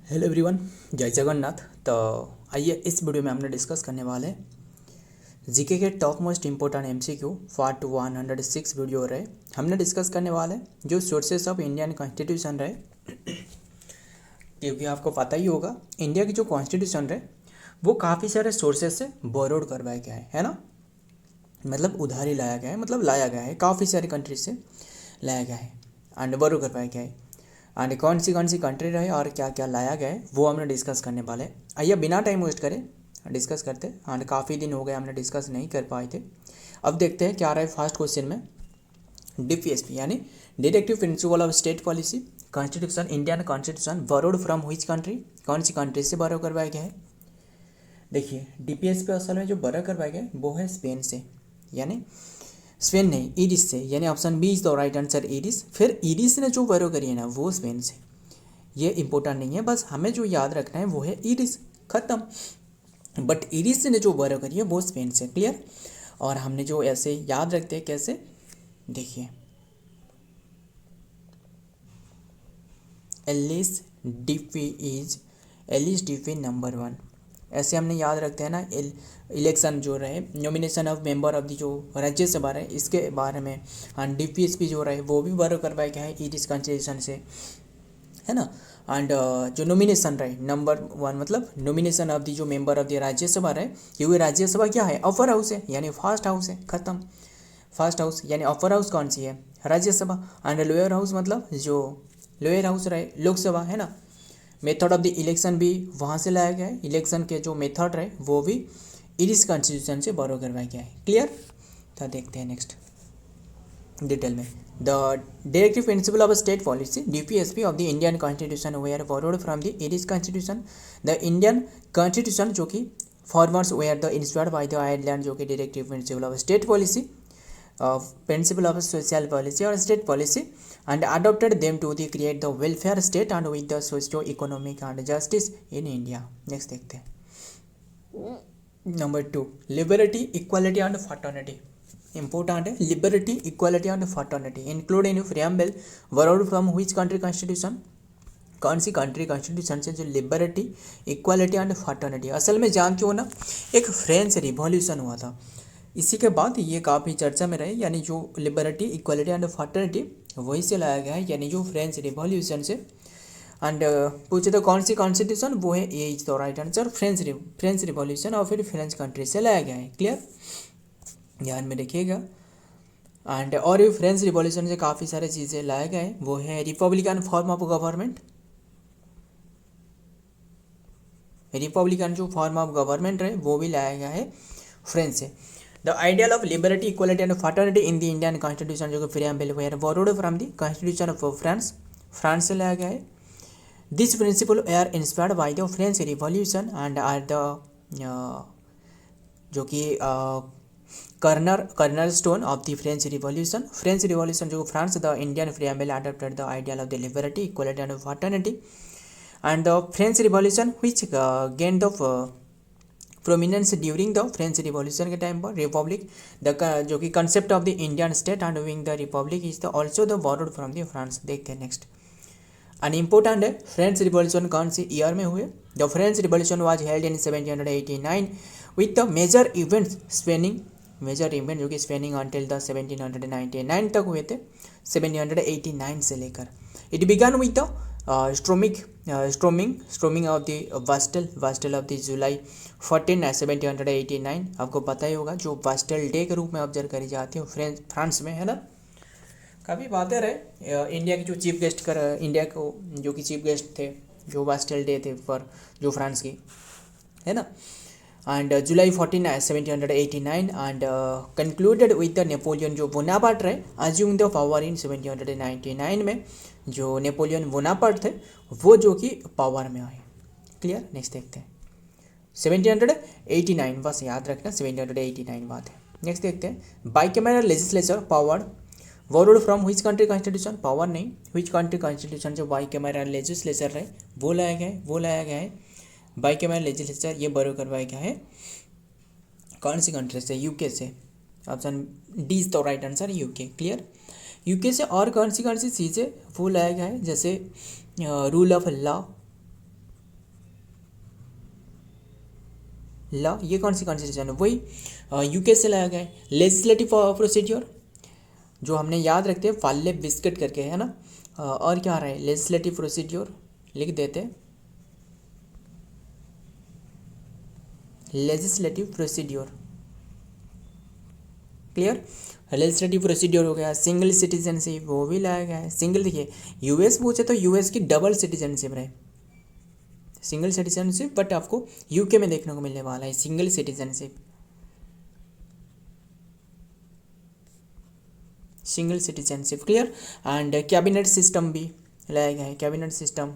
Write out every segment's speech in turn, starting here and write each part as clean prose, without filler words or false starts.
Hello everyone, जय जगन्नाथ। तो आइए इस वीडियो में हमने डिस्कस करने वाले जीके के top most important MCQ part 106 video रहे। हमने डिस्कस करने वाले जो सोर्सेस ऑफ इंडियन कॉन्स्टिट्यूशन रहे, क्योंकि आपको पता ही होगा इंडिया की जो कॉन्स्टिट्यूशन रहे वो काफ़ी सारे सोर्सेस से बोरोड करवाया गया है ना। मतलब उधारी लाया गया है, मतलब लाया गया है, काफ़ी सारे कंट्री से लाया गया है एंड बोरो करवाया गया है। एंड कौन सी कंट्री रहे और क्या क्या लाया गया है वो हमने डिस्कस करने वाले हैं। आइए बिना टाइम वेस्ट करें डिस्कस करते हैं। एंड काफ़ी दिन हो गए हमने डिस्कस नहीं कर पाए थे। अब देखते हैं क्या रहा है फर्स्ट क्वेश्चन में। डीपीएसपी यानी directive principle of state policy constitution, Indian constitution borrowed from which country, कौन सी कंट्री से बोरो करवाया गया है। देखिए डीपीएसपी असल में जो बोरो करवाया गया है वो है स्पेन से, यानी स्पेन नहीं ईरिस से, यानी option B is the right answer Iris. फिर ईरिस ने जो बोरो करी है ना वो स्पेन से, ये इंपॉर्टेंट नहीं है, बस हमें जो याद रखना है वो है ईरिस, खत्म। बट ईरिस ने जो बोरो करी है वो स्पेन से, क्लियर। और हमने जो ऐसे याद रखते हैं कैसे, देखिए Alice DP is Alice DP number 1, ऐसे हमने याद रखते हैं ना। इलेक्शन जो रहे, nomination of member of the जो राज्यसभा रहे इसके बारे में। हाँ डीपीएसपी जो रहे वो भी बोरो करवाया गया है ईरिस कॉन्स्टिट्यूशन से, है ना। एंड जो नॉमिनेशन रहे नंबर 1 मतलब नॉमिनेशन ऑफ दी जो मेंबर ऑफ द राज्यसभा रहे, क्योंकि राज्यसभा क्या है, अपर हाउस है, यानी फर्स्ट हाउस है, खत्म। फर्स्ट हाउस यानी अपर हाउस कौन सी है, राज्यसभा। एंड लोअर हाउस मतलब जो लोअर हाउस रहे लोकसभा, है ना। मेथड ऑफ द इलेक्शन भी वहाँ से लाया गया है, इलेक्शन के जो मेथड रहे वो भी इरिस कॉन्स्टिट्यूशन से बोरो करवाया गया है, क्लियर। तो देखते हैं नेक्स्ट डिटेल में। The directive principle of state policy DPSP of the Indian constitution were borrowed from the Irish constitution. The Indian constitution जो कि framers were the inspired by the Ireland जो कि directive principle of state policy principle of social policy or state policy and adopted them to the create the welfare state and with the socio-economic and justice in India. Next देखते हैं नंबर 2 liberty equality and fraternity. Important है liberty equality and fraternity include in preamble borrowed from which country constitution, कौन सी country constitution से जो liberty equality and fraternity. असल में जानते हो ना एक फ्रेंच रिवॉल्यूशन हुआ था, इसी के बाद ये काफ़ी चर्चा में रहे, यानी जो लिबर्टी इक्वालिटी एंड फर्टर्निटी वही से लाया गया है, यानी जो फ्रेंच रिवॉल्यूशन से। एंड पूछे तो कौन सी कॉन्स्टिट्यूशन, वो है A is the right answer French revolution और फिर फ्रेंच कंट्री से लाया गया है, क्लियर, ध्यान में रखिएगा। एंड और ये फ्रेंच रिवॉल्यूशन से काफ़ी सारे चीज़ें लाया गया है, वो है republican form of government, republican जो फॉर्म ऑफ गवर्नमेंट है वो भी लाया गया है फ्रेंच से। The ideal of liberty equality and fraternity in the Indian constitution जो कि preamble were borrowed from the constitution of France, France से लाया गया है। This principle are inspired by the French revolution and are the जो कि cornerstone of the French revolution जो France the Indian preamble adopted the ideal of the liberty equality and fraternity and the French revolution which gain the prominence during the French revolution के time पर republic the जो कि concept of the Indian state and wing the republic is the also the borrowed from the France. देखते हैं next and important है French revolution कौन सी year में हुए। The French revolution was held in 1789 with the major events spanning, major event जो कि spanning until the 1799 तक हुए थे, 1789 से लेकर। It began with the storming of the Bastille of the July 14 1789। आपको पता ही होगा जो वास्टल डे के रूप में ऑब्जर्व करी जाती है फ्रांस में, है ना। काफ़ी बातें रहे इंडिया के जो चीफ गेस्ट कर इंडिया को जो कि चीफ गेस्ट थे जो वास्टल डे थे पर जो फ्रांस की, है ना। And July 14 1789 and concluded with the Napoleon जो बोनापार्ट रहे अज्यूम द पावर इन 1799 में, जो नेपोलियन बोनापार्ट थे वो जो कि पावर में आए, क्लियर। नेक्स्ट देखते हैं 1789, बस याद रखना 1789 बात है। नेक्स्ट देखते हैं bicameral legislature power borrowed from which country constitution, power नहीं व्हिच कंट्री कॉन्स्टिट्यूशन जो बाइकैमरल लेजिस्लेचर रहे वो लाया गया है बाइकैमरल लेजिस्लेचर ये बोरो करवाया गया है कौन सी कंट्री से, यूके से। Option D is the right answer UK, clear. UK से और कौन सी चीज़ें वो लाया गया है, जैसे रूल ऑफ लॉ, लॉ, ये कौन सी कॉन्स्टिट्यूशन है, वही यूके से लाया गया है। लेजिस्लेटिव प्रोसीड्योर जो हमने याद रखते हैं फाल्ले बिस्किट करके, है ना। और क्या आ रहा है, लेजिस्लेटिव प्रोसीड्योर लिख देते हैं, legislative procedure. Clear, legislative procedure हो गया। सिंगल सिटीजनशिप वो भी लाया गया है। सिंगल, देखिए यूएस पूछे तो यूएस की डबल सिटीजनशिप रहे, सिंगल सिटीजनशिप, बट आपको यूके में देखने को मिलने वाला है single citizenship, single citizenship. Clear, and cabinet system भी लाया गया है, कैबिनेट सिस्टम,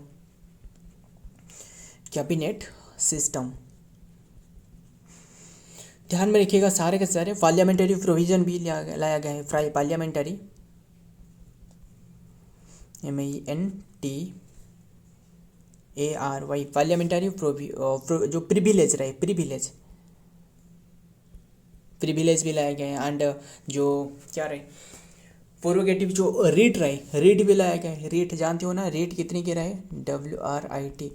कैबिनेट सिस्टम। ध्यान में रखिएगा सारे के सारे। पार्लियामेंट्री प्रोविजन भी लाया गया है, पार्लियामेंट्री, MENTARY, पार्लियामेंट्री जो प्रिविलेज रहे, प्रिविलेज भी लाया गया है। एंड जो क्या रहे, प्रोरोगेटिव जो रीट रहे, रीट भी लाया गया है। रीट जानते हो ना, रीट कितनी के रहे, WRIT,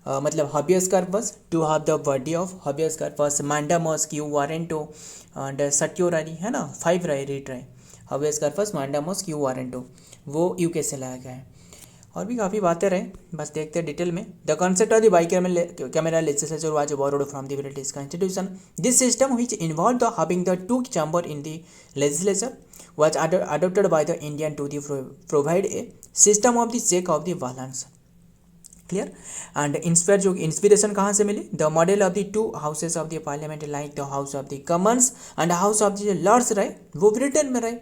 मतलब habeas corpus to have the body of habeas corpus, mandamus quo warranto and certiorari, है ना, 5 रहे रीट रहे, हबियस कार्पस, मांडामोस क्यू वारेंटो, वो यूके से लाया गया है। और भी काफ़ी बातें रहे, बस देखते हैं डिटेल में। The concept of the by camera legislature was borrowed from the British constitution. This system which involve the having the 2 chamber in the legislature was adopted by the Indian to the provide a system of the check of the balance. Clear, and inspiration कहाँ से मिली, the model of the 2 houses of the parliament like the house of the commons and house of the lords रहे, वो Britain में रहे,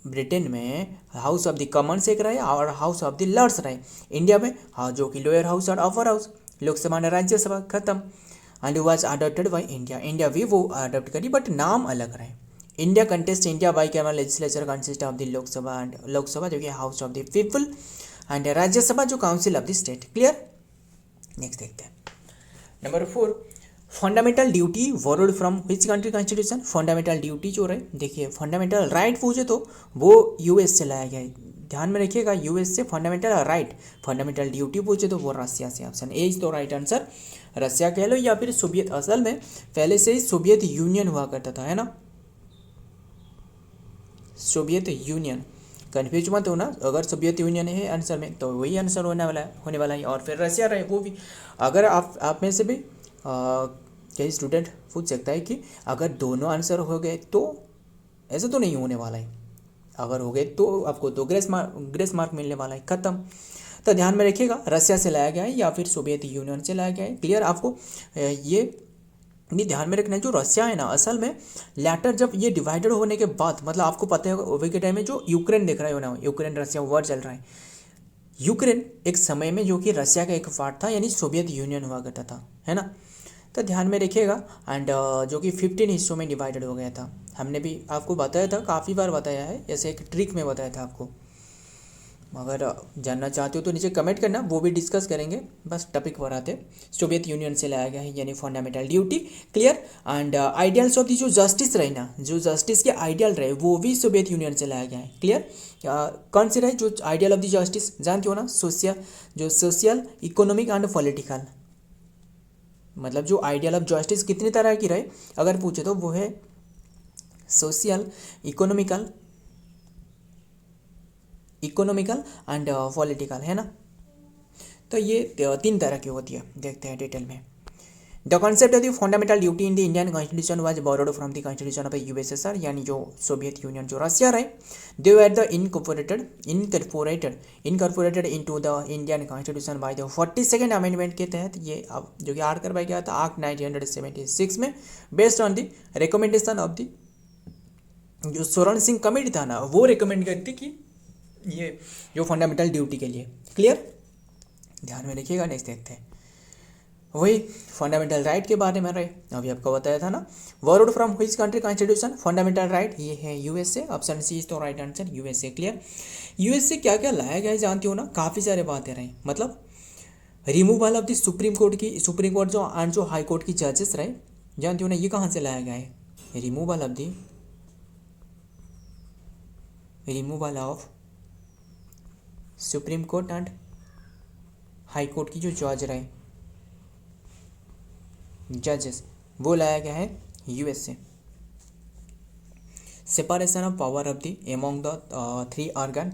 Britain में house of the Commons एक रहे और हाउस ऑफ द लॉर्ड्स रहे। इंडिया में हाँ, जो कि लोअर हाउस और अपर हाउस, लोकसभा और राज्यसभा, खत्म। And was adopted by India, India भी वो अडोप्ट करी बट नाम अलग रहे। India contest India bicameral legislature consist of the Lok Sabha and Lok Sabha जो कि house of the people and Rajya Sabha जो council of the state. Clear, next देखते हैं number 4, fundamental duty borrowed from which country constitution. Fundamental duty जो रहे, देखिए fundamental right पूछे तो वो यूएस से लाया गया है, ध्यान में रखिएगा, यूएस से फंडामेंटल राइट। फंडामेंटल ड्यूटी पूछे तो वो रसिया से, ऑप्शन ए इज तो राइट आंसर, रसिया कह लो या फिर सोवियत। असल में पहले से ही सोवियत यूनियन हुआ करता था, है ना, सोवियत यूनियन, कन्फ्यूज मत होना, अगर सोवियत यूनियन है आंसर में तो वही आंसर होने वाला है। और फिर रसिया रहे वो भी। अगर आप में से भी कई स्टूडेंट पूछ सकता है कि अगर दोनों आंसर हो गए तो, ऐसा तो नहीं होने वाला है, अगर हो गए तो आपको तो ग्रेस मार्क मिलने वाला है, खत्म। तो ध्यान में रखिएगा, रसिया से लाया गया है या फिर सोवियत यूनियन से लाया गया है। क्लियर, आपको ये भी ध्यान में रखना है, जो रसिया है ना, असल में लेटर जब ये डिवाइडेड होने के बाद, मतलब आपको पता है अभी के टाइम में जो यूक्रेन देख रहे हो ना, यूक्रेन रसिया वॉर चल रहा है। यूक्रेन एक समय में जो कि रसिया का एक पार्ट था, यानी सोवियत यूनियन हुआ करता था, है ना। तो ध्यान में रखिएगा। एंड जो कि 15 हिस्सों में डिवाइडेड हो गया था, हमने भी आपको बताया था, काफ़ी बार बताया है, जैसे एक ट्रिक में बताया था आपको। अगर जानना चाहते हो तो नीचे कमेंट करना, वो भी डिस्कस करेंगे। बस टॉपिक पर आते, सोवियत यूनियन से लाया गया है, यानी fundamental duty. Clear, and ideals of the जो जस्टिस रहे ना, जो जस्टिस के आइडियल रहे वो भी सोवियत यूनियन से लाया गया है। क्लियर, कौन से रहे जो आइडियल ऑफ दी जस्टिस, जानते हो ना, सोशल इकोनॉमिक एंड पॉलिटिकल, मतलब जो आइडियल ऑफ जस्टिस कितनी तरह की रहे अगर पूछे तो वो है सोशल, इकोनॉमिकल एंड पॉलिटिकल, है ना। तो ये 3 तरह की होती है, देखते हैं डिटेल में। The concept of the fundamental duty in the Indian constitution was borrowed from the constitution of USSR, यानी जो सोवियत यूनियन जो रसिया रहे, they were the incorporated into the Indian constitution by the 42nd amendment के तहत। ये अब जो कि ऐड करवाया गया था एक्ट 1976 में, based on the recommendation of the जो सोरेन सिंह कमेटी था ना, वो रिकमेंड करती कि ये जो फंडामेंटल ड्यूटी के लिए। क्लियर, ध्यान में रखिएगा। नेक्स्ट देखते हैं, वही फंडामेंटल राइट के बारे में रहे, अभी आपको बताया था ना, borrowed from which country constitution. Fundamental right ये है यूएसए, ऑप्शन सी इज तो right answer, USA. Clear, USA क्या क्या लाया गया है जानती हो ना, काफ़ी सारे बातें रहे, मतलब removal of the supreme court जो हाई कोर्ट की जजेस रहे, जानती हो ना, ये कहाँ से लाया गया है, removal of supreme court and high court की जो जज रहे, जजेस, वो लाया गया है यूएस से। Separation of power of the among the 3 organ,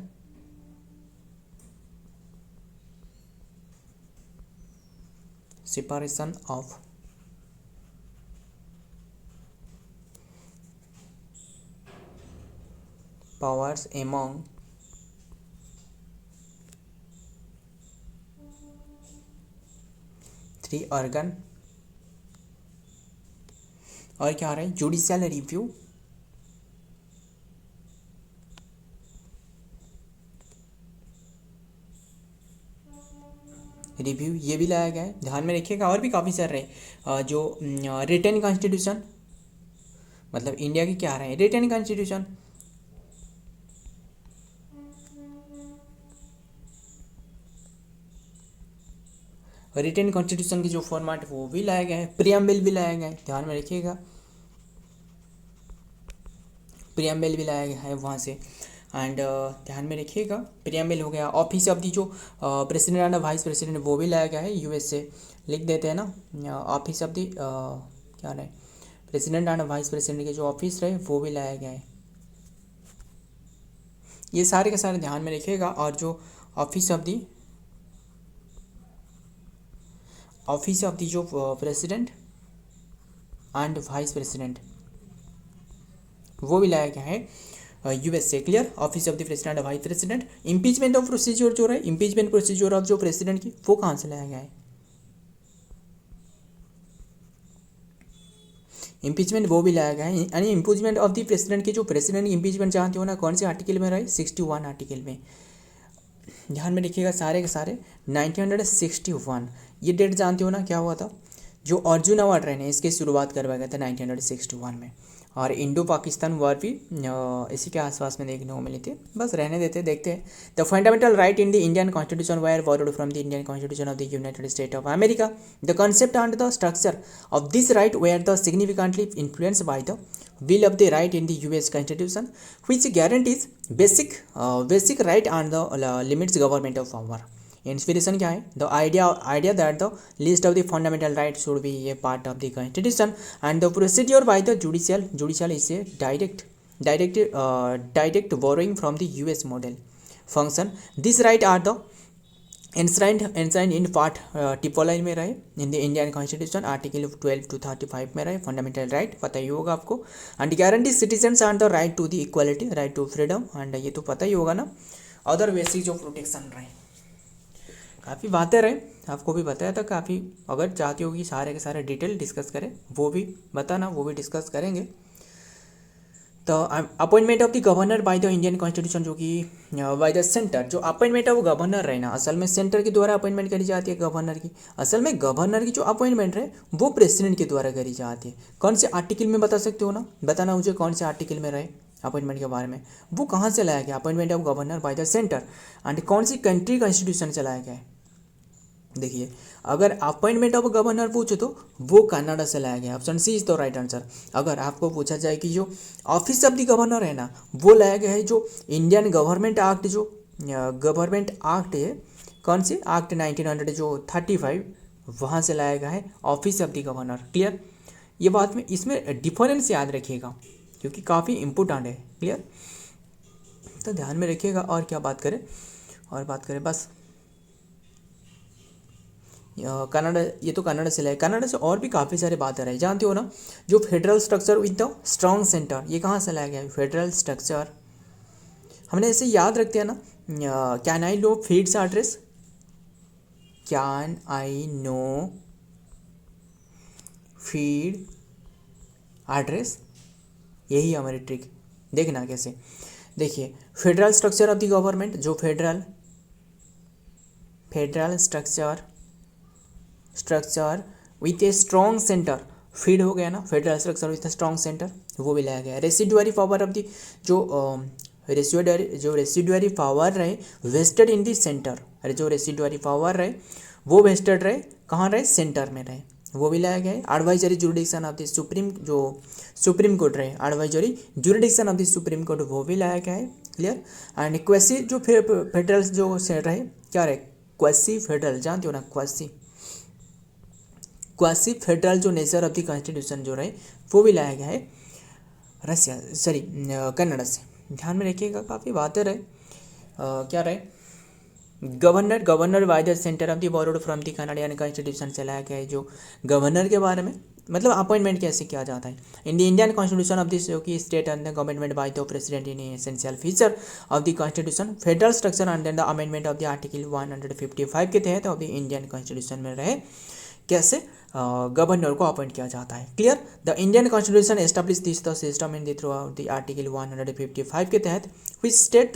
separation of powers among 3 organ। और क्या आ रहा है, जुडिशियल रिव्यू, रिव्यू ये भी लाया गया है, ध्यान में रखिएगा। और भी काफ़ी सारे जो रिटन कॉन्स्टिट्यूशन, मतलब इंडिया के क्या आ रहे हैं, रिटन कॉन्स्टिट्यूशन, रिटन कॉन्स्टिट्यूशन की जो फॉर्मेट वो भी लाया गया है, प्रियम्बल भी लाया गया है, ध्यान में रखिएगा, प्रियम्बल भी लाया गया है वहाँ से। एंड ध्यान में रखिएगा, प्रियम्बल हो गया। ऑफिस ऑफ दी जो प्रेसिडेंट एंड वाइस प्रेसिडेंट वो भी लाया गया है यूएस से, लिख देते हैं ना, ऑफिस ऑफ दी क्या रहे, प्रेसिडेंट एंड वाइस प्रेसिडेंट के जो ऑफिस रहे वो भी लाया गया है। ये सारे के सारे ध्यान में रखिएगा। और जो ऑफिस ऑफ दी जो प्रेसिडेंट एंड वाइस प्रेसिडेंट वो भी लाया गया है यूएस से। Clear, office of the president and vice president. Impeachment of procedure जो है, इम्पीचमेंट प्रोसीजर ऑफ जो प्रेसिडेंट की, वो कहाँ से लाया गया है, इम्पीचमेंट वो भी लाया गया है। यानी इम्पीचमेंट ऑफ द प्रेसिडेंट की जो प्रेसिडेंट की इम्पीचमेंट जानते हो ना, कौन से आर्टिकल में रहे, 61 आर्टिकल में। ध्यान में रखिएगा सारे के सारे 1961, ये डेट जानते हो ना, क्या हुआ था, जो अर्जुन अवार्ड रहे हैं इसकी शुरुआत करवाया गया था 1961 में। और इंडो पाकिस्तान वॉर भी इसी के आसपास में देखने को मिली थी। बस रहने देते, देखते हैं। The fundamental right in the Indian constitution wire borrowed from the Indian constitution of the United state of America. The concept and the structure of this right were the significantly influenced by the will of the right in the US Constitution, which guarantees basic right and the limits government of power. Inspiration क्या है, the idea that the list of the fundamental right should be a part of the constitution and the procedure by the judicial is a direct borrowing from the US model function. This right are the enshrined in part टिपोलाइन में रहे in the Indian constitution, article 12 to 35 में रहे fundamental right, पता ही होगा आपको। And guarantee citizens and the right to the equality, right to freedom, and ये तो पता ही होगा ना। अदर बेसिक जो प्रोटेक्शन रहे, काफ़ी बातें रहे, आपको भी बताया था काफ़ी। अगर चाहते हो कि सारे के सारे डिटेल डिस्कस करें, वो भी बताना, वो भी डिस्कस करेंगे। तो appointment of the governor by the Indian constitution, जो कि बाय द सेंटर, जो अपॉइंटमेंट ऑफ गवर्नर रहे ना, असल में सेंटर के द्वारा अपॉइंटमेंट करी जाती है गवर्नर की। असल में गवर्नर की जो अपॉइंटमेंट है वो प्रेसिडेंट के द्वारा करी जाती है। कौन से आर्टिकल में बता सकते हो ना, बताना मुझे कौन से आर्टिकल में रहे अपॉइंटमेंट के बारे में, वो कहाँ से लाया गया appointment of governor by the centre, and कौन सी कंट्री कॉन्स्टिट्यूशन से लाया गया है। देखिए, अगर अपॉइंटमेंट ऑफ गवर्नर पूछे तो वो कनाडा से लाया गया, option C is the right answer. अगर आपको पूछा जाए कि जो ऑफिस ऑफ द गवर्नर है ना, वो लाया गया है जो इंडियन गवर्नमेंट एक्ट, जो गवर्नमेंट एक्ट है, कौन सी एक्ट 1900 जो 35, वहाँ से लाया गया है office of the governor. Clear, ये बात में इसमें डिफरेंस याद रखिएगा क्योंकि काफ़ी इम्पोर्टेंट है। क्लियर, तो ध्यान में रखिएगा। और क्या बात करें, बस कनाडा, ये तो कनाडा से लाए, कनाडा से और भी काफ़ी सारे बात आ रहे हैं, जानते हो ना, जो federal structure with the strong centre, ये कहाँ से लाया गया है, फेडरल स्ट्रक्चर। हमने ऐसे याद रखते हैं ना, can I know feeds address, can I know feed address, यही हमारी ट्रिक। देखना कैसे, देखिए, federal structure of the government, जो federal structure with a strong centre, feed हो गया ना, federal structure with a strong centre, वो भी लाया गया। रेसिडुअरी पावर ऑफ द जो रेसिडुअरी पावर रहे वेस्टेड इन द सेंटर, अरे जो रेसिडुअरी पावर रहे वो वेस्टेड रहे, कहाँ रहे, सेंटर में रहे, वो भी लाया गया है। Advisory jurisdiction of the supreme court रहे, advisory jurisdiction of the supreme court, वो भी लाया गया है। क्लियर, एंड क्वेसी जो फेडरल जो रहे, क्या रहे, क्वेसी फेडरल, जानते हो ना, क्वासी फेडरल जो नेचर ऑफ द कॉन्स्टिट्यूशन जो रहे वो भी लाया गया है रसिया सॉरी कनाडा से। ध्यान में रखिएगा, काफ़ी बातें रहे। क्या रहे, governor by the centre of the borrowed from the Canadian constitution से लाया गया है, जो गवर्नर के बारे में मतलब अपॉइंटमेंट कैसे किया जाता है। इन the Indian constitution of this जो कि state and the government by the president in essential feature of the constitution federal structure under the amendment of the article 155 के तहत ऑफ द इंडियन कॉन्स्टिट्यूशन में रहे कैसे गवर्नर को appoint किया जाता है। Clear, the Indian constitution establish this the system in the through out the article 155 के तहत which state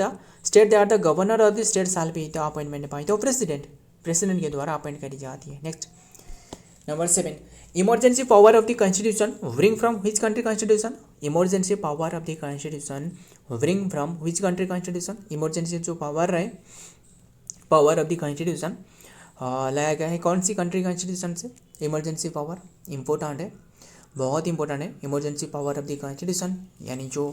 that the governor of the state shall be the appointment by the president के द्वारा appoint करी जाती है। Next number 7, emergency power of the constitution bring from which country constitution. Emergency power of the constitution bring from which country constitution. Emergency जो power रहे power of the constitution लाया गया है कौन सी कंट्री कॉन्स्टिट्यूशन से। इमरजेंसी पावर इंपॉर्टेंट है, बहुत इंपॉर्टेंट है emergency power of the constitution, यानी जो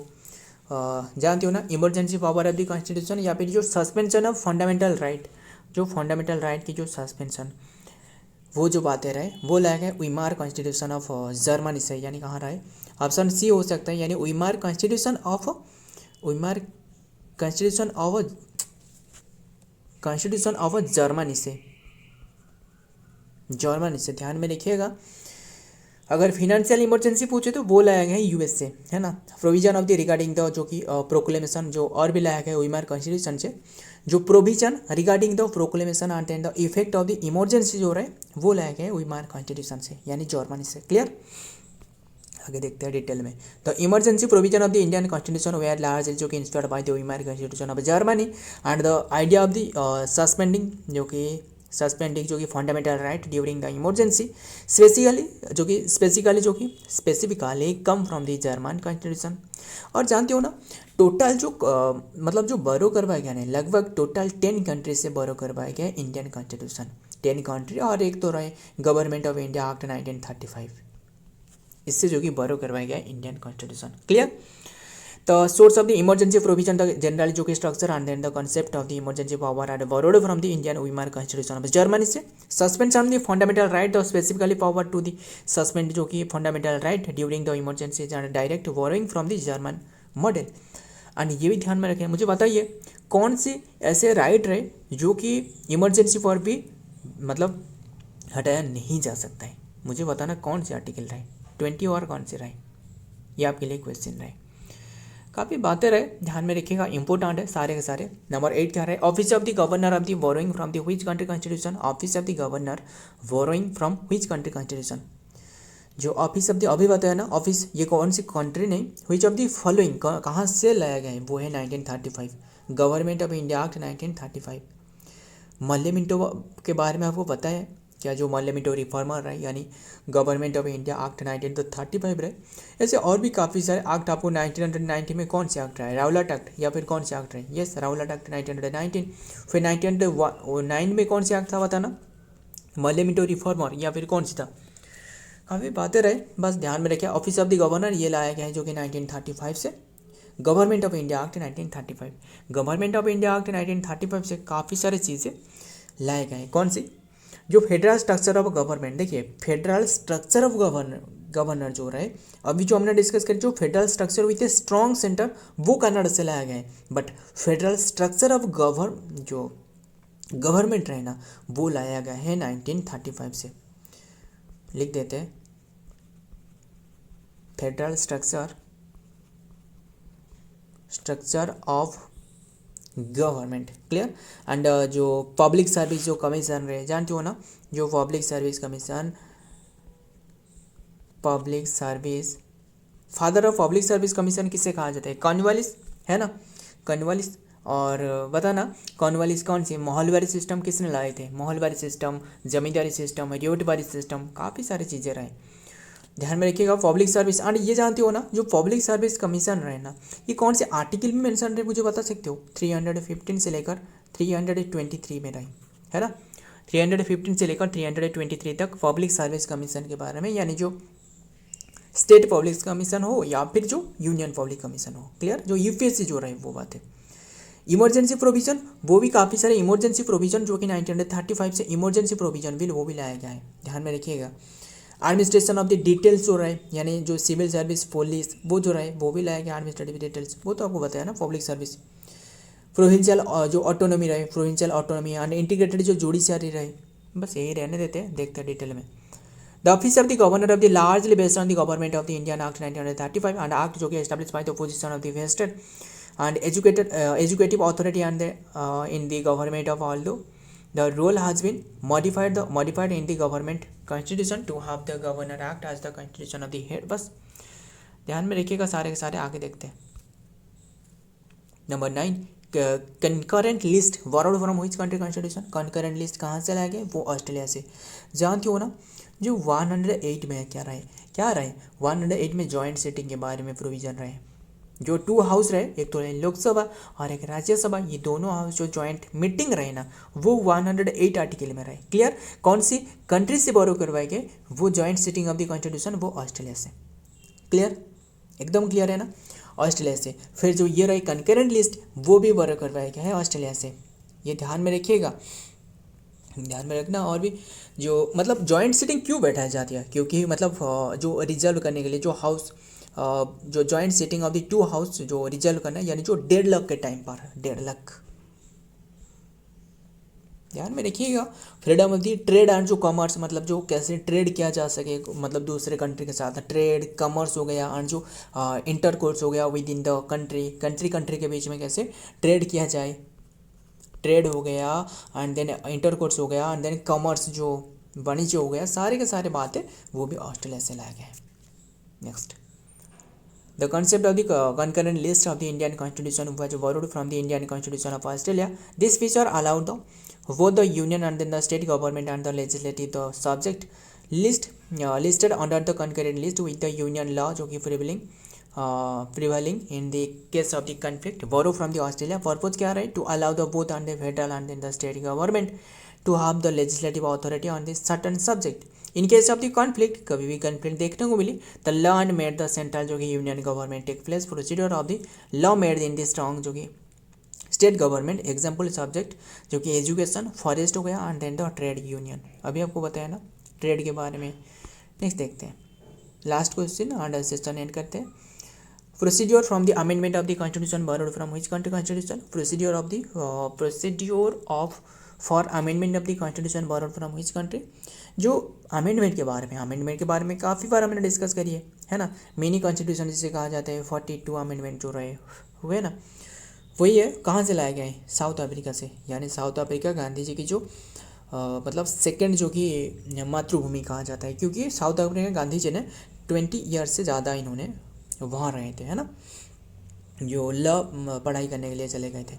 जानते हो ना emergency power of the constitution या फिर जो सस्पेंशन ऑफ फंडामेंटल राइट, जो फंडामेंटल राइट की जो सस्पेंशन वो जो बातें रहे वो लाया गया वीमार कॉन्स्टिट्यूशन ऑफ जर्मनी से, यानी कहाँ रहे ऑप्शन सी हो सकता है, यानी वीमार कॉन्स्टिट्यूशन ऑफ जर्मनी से ध्यान में रखिएगा। अगर फिनेंशियल इमरजेंसी पूछे तो वो लाया गया है यूएस से, है ना। Provision of the regarding the जो कि प्रोक्लेमेशन जो और भी लाया गया है वीमार कॉन्स्टिट्यूशन से, जो provision regarding the proclamation and the effect of the emergency जो रहे वो लाया गया है वीमार कॉन्स्टिट्यूशन से, यानी जर्मनी से। क्लियर, आगे देखते हैं डिटेल में। The emergency provision of the Indian constitution were large जो कि inspired by the Weimar constitution of Germany and the idea of the suspending जो कि fundamental right during the emergency specifically come from the German constitution. और जानते हो ना total जो मतलब जो बोरो करवाया गया है लगभग टोटल 10 कंट्री से बोरो करवाया गया इंडियन कॉन्स्टिट्यूशन, 10 कंट्री, और एक तो रहे गवर्नमेंट ऑफ इंडिया एक्ट 1935, इससे जो कि बोरो करवाया गया Indian constitution. Clear, the source of the emergency provision the general जो कि structure and then the concept of the emergency power and borrowed from the Indian Weimar constitution of Germany से। Suspension the fundamental right the specifically power to the suspend जो कि fundamental right during the emergency and direct borrowing from the German model. And ये भी ध्यान में रखें, मुझे बताइए कौन से ऐसे राइट रहे जो कि इमरजेंसी पर भी मतलब हटाया नहीं जा सकता है। मुझे बताना कौन से आर्टिकल रहे 20 और कौन से रहे, ये आपके लिए क्वेश्चन रहे। काफ़ी बातें रहे, ध्यान में रखिएगा, इंपॉर्टेंट है सारे के सारे। नंबर 8 क्या रहे, office of the governor of the borrowing from the which country constitution. Office of the governor borrowing from which country constitution. जो ऑफिस ऑफ द अभी बताया ना ऑफिस, ये कौन सी कंट्री नहीं, व्हिच ऑफ द फॉलोइंग कहाँ से लाया गया है, वो है 1935 government of India act 1935। Morley Minto के बारे में आपको पता है क्या, जो मल्ले मिंटो रिफॉर्मर रहे यानी गवर्नमेंट ऑफ इंडिया एक्ट 1935 रहे। ऐसे और भी काफ़ी सारे एक्ट आपको 1990 में कौन से एक्ट रहे, राउलाट एक्ट या फिर कौन से एक्ट रहे, यस राउलाट एक्ट 1919। फिर 1909 में कौन से एक्ट था बताना, मल्ले मिंटो रिफॉर्मर या फिर कौन सी था। काफ़ी बातें रहे, बस ध्यान में रखिए। ऑफिस ऑफ द गवर्नर ये लाया गया है जो कि 1935 से, government of India act 1935, government of India act 1935 से काफ़ी सारी चीज़ें लाए गए हैं। कौन सी, जो फेडरल स्ट्रक्चर ऑफ गवर्नमेंट, देखिए फेडरल स्ट्रक्चर ऑफ गवर्नर जो रहे अभी जो हमने डिस्कस करी, जो federal structure with a strong centre वो कनाडा से लाया गया है, बट फेडरल स्ट्रक्चर ऑफ जो गवर्नमेंट रहे ना वो लाया गया है 1935 से। लिख देते हैं federal structure of government. Clear, and जो पब्लिक सर्विस जो कमीशन रहे जानते हो ना, जो public service father of public service commission किसे कहा जाता है, कॉर्नवालिस है ना, कॉर्नवालिस। और बताना कॉर्नवालिस कौन सी, माहौलवारी सिस्टम किसने लाए थे, माहौलवारी सिस्टम, जमींदारी सिस्टम, रियोटवारी सिस्टम, काफ़ी सारी चीज़ें रहे, ध्यान में रखिएगा। पब्लिक सर्विस, एंड ये जानते हो ना जो पब्लिक सर्विस कमीशन रहे ना ये कौन से आर्टिकल में मेंशन रहे मुझे बता सकते हो, 315 से लेकर 323 में रहे, है ना। 315 से लेकर 323 तक पब्लिक सर्विस कमीशन के बारे में, यानी जो स्टेट पब्लिक कमीशन हो या फिर जो यूनियन पब्लिक कमीशन हो। क्लियर, जो यूपीएससी जो रहे वो बात है। इमरजेंसी प्रोविजन, वो भी काफ़ी सारे इमरजेंसी प्रोविजन जो कि 1935 से इमरजेंसी प्रोविजन बिल वो भी लाया गया है, ध्यान में रखिएगा। एडमिनिस्ट्रेशन ऑफ द डिटेल्स जो रहे, यानी जो सिविल सर्विस पुलिस वो जो रहे वो भी लाया गया एडमिनिस्ट्रेटिव डिटेल्स, वो तो आपको बताया ना पब्लिक सर्विस। प्रोविंशियल जो ऑटोनॉमी रहे, प्रोविंशियल ऑटोनॉमी एंड इंटीग्रेटेड जो जुडिशरी रहे, बस यही रहने देते हैं, देखते हैं डिटेल में। The office of the governor of the largely based on the government of the Indian act 1935 and act जो कि establish by the position of the wasted and educative authority and in the government of all the role has been modified in the government constitution to have the governor act as the constitution of the head। बस ध्यान में रखिएगा, सारे के सारे आगे देखते हैं। Number 9, concurrent list borrowed from which country constitution. Concurrent list कहाँ से लाया गया? वो ऑस्ट्रेलिया से। जानते हो ना जो 108 में क्या रहे 108 में जॉइंट सीटिंग के बारे में प्रोविजन रहे, जो 2 हाउस रहे, एक तो लोकसभा और एक राज्यसभा, ये दोनों हाउस जो जॉइंट मीटिंग रहे ना वो 108 आर्टिकल में रहे। क्लियर? कौन सी कंट्री से बोरो करवाए गए? वो joint sitting of the constitution वो ऑस्ट्रेलिया से। क्लियर? एकदम क्लियर है ना, ऑस्ट्रेलिया से। फिर जो ये रही कंकरेंट लिस्ट वो भी बोरो करवाया गया है ऑस्ट्रेलिया से, ये ध्यान में रखिएगा, ध्यान में रखना। और भी जो मतलब जॉइंट सीटिंग क्यों बैठाई जाती है, क्योंकि मतलब जो रिजर्व करने के लिए जो हाउस जो joint sitting of the 2 house जो रिजर्व करना है, यानी जो 1.5 लाख के टाइम पर 1.5 लाख, ध्यान में रखिएगा। Freedom of the trade and जो कॉमर्स, मतलब जो कैसे ट्रेड किया जा सके, मतलब दूसरे कंट्री के साथ ट्रेड कॉमर्स हो गया, एंड जो इंटर कोर्स हो गया विद इन द कंट्री के बीच में कैसे ट्रेड किया जाए, ट्रेड हो गया, एंड देन इंटर कोर्स हो गया, एंड देन कॉमर्स जो वाणिज्य हो गया, सारे के सारे बातें वो भी ऑस्ट्रेलिया से लाया गया है। Next, the concept of the concurrent list of the Indian Constitution was borrowed from the Indian Constitution of Australia. This feature allowed both the union and then the state government and the legislative the subject listed under the concurrent list with the union law जो कि prevailing in the case of the conflict borrow from the Australia। purpose क्या रहे? to allow the both and the federal and then the state government to have the legislative authority on this certain subject। In case of the conflict, कभी भी conflict देखने को मिली, the law and made the central जो कि union government take place procedure of the law made in the strong जो कि state government. Example subject जो कि एजुकेशन, फॉरेस्ट हो गया, and then the trade union, अभी आपको बताया ना ट्रेड के बारे में। नेक्स्ट देखते हैं last question and session and करते हैं। Procedure from the amendment of the constitution borrowed from which country constitution. Procedure of for amendment of the constitution borrowed from which country. जो अमेंडमेंट के बारे में काफ़ी बार हमने डिस्कस करी है ना, मिनी कॉन्स्टिट्यूशन जिसे कहा जाता है, 42 अमेंडमेंट जो रहे हुए ना, वही है। कहाँ से लाया गया है? साउथ अफ्रीका से। यानी साउथ अफ्रीका गांधी जी की जो मतलब सेकंड जो कि मातृभूमि कहा जाता है, क्योंकि साउथ अफ्रीका गांधी जी ने 20 ईयर्स से ज़्यादा इन्होंने वहाँ रहे थे, है ना, जो लॉ पढ़ाई करने के लिए चले गए थे।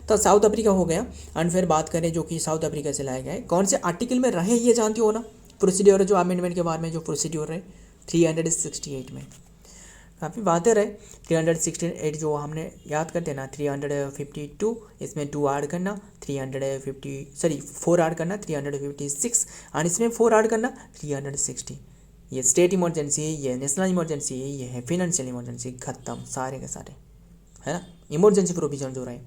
तो साउथ अफ्रीका हो गया। एंड फिर बात करें जो कि साउथ अफ्रीका से लाया गया है, कौन से आर्टिकल में रहे ये जानते हो ना। प्रोसीड्योर जो अमेंडमेंट के बारे में जो प्रोसीड्योर रहे 368 में, काफ़ी बातें रहे। 368 जो हमने याद करते हैं ना, 352 इसमें 2 ऐड करना, 4 ऐड करना 356, एंड इसमें 4 ऐड करना 360। ये स्टेट इमरजेंसी है, ये नेशनल इमरजेंसी है, ये है फिनेंशियल इमरजेंसी, खत्म सारे के सारे, है ना, इमरजेंसी प्रोविजन जो रहे।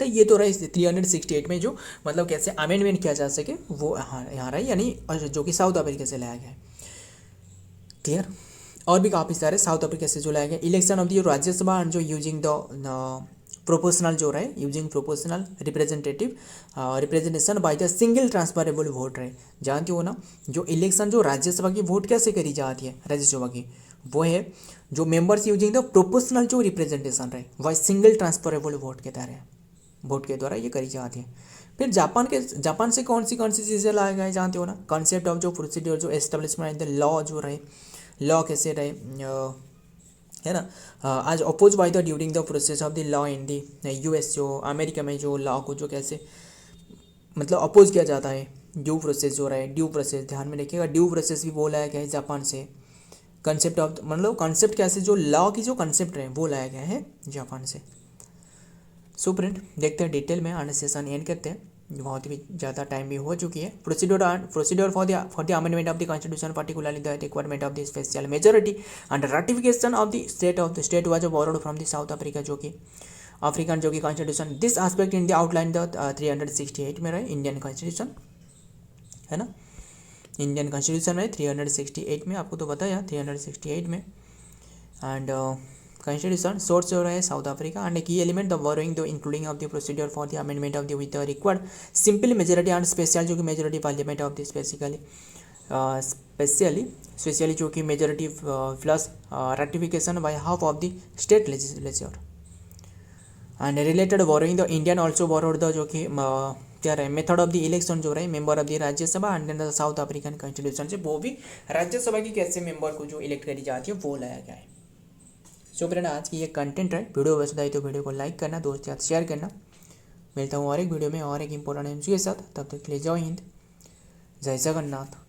तो ये तो रहा 368 में जो मतलब कैसे अमेंडमेंट किया जा सके वो यहाँ रहा, यानी जो कि साउथ अफ्रीका से लाया गया है। क्लियर? और भी काफ़ी सारे साउथ अफ्रीका से जो लाया गया। Election of the Rajya Sabha and जो यूजिंग द प्रोपोर्शनल जो रहे, using proportional representation by the single transferable vote रहे। जानते हो ना जो इलेक्शन जो राज्यसभा की वोट कैसे करी जाती है राज्यसभा की, वो है जो मेंबर्स यूजिंग द प्रोपोर्शनल जो रिप्रेजेंटेशन रहे, वह सिंगल ट्रांसफरेबल वोट के द्वारा वोट के द्वारा ये करी जाती है। फिर जापान से कौन सी चीज़ें लाया गया है जानते हो ना। कॉन्सेप्ट ऑफ जो प्रोसीड्योर जो एस्टेब्लिशमेंट द लॉ जो रहे, लॉ कैसे रहे, है ना, आज oppose by the during the process of the law in the US, जो अमेरिका में जो लॉ को जो कैसे मतलब अपोज किया जाता है, ड्यू प्रोसेस जो रहे, ड्यू प्रोसेस ध्यान में रखिएगा, ड्यू प्रोसेस भी वो लाया गया है जापान से। कंसेप्ट ऑफ मतलब कॉन्सेप्ट कैसे जो लॉ की जो कंसेप्ट रहे वो लाया गया है जापान से। सो फ्रेंड देखते हैं डिटेल में, आने सेशन एंड करते हैं, बहुत ही ज़्यादा टाइम भी हो चुकी है। Procedure for the amendment of the constitution particularly the requirement of the special majority and ratification of the state was borrowed from the South Africa जो कि अफ्रीकन जो कि constitution. This aspect in the outline the 368 में रहे Indian constitution, है ना। Indian constitution में 368 में, आपको तो पता है 368 में। एंड कॉन्स्टिट्यूशन सोर्स हो रहा है साउथ अफ्रीका। एंड की element the borrowing the including of the procedure for the amendment of the with the required simple majority and special, जो कि majority parliament of the specially जो कि majority plus ratification by half of the state legislature. And related borrowing the Indian also borrowed the, जो कि क्या रहे method of the election जो रहे member of the Rajya Sabha and then the South African constitution से, वो भी राज्यसभा की कैसे मेंबर को जो इलेक्ट करी जाती है वो लाया गया है। सो फ्रेंड, आज की ये कंटेंट है। वीडियो पसंद आई तो वीडियो को लाइक करना, दोस्त के साथ शेयर करना। मिलता हूँ और एक वीडियो में और एक इंपॉर्टेंट एमसीक्यू के साथ। तब तक के लिए जय हिंद, जय जगन्नाथ।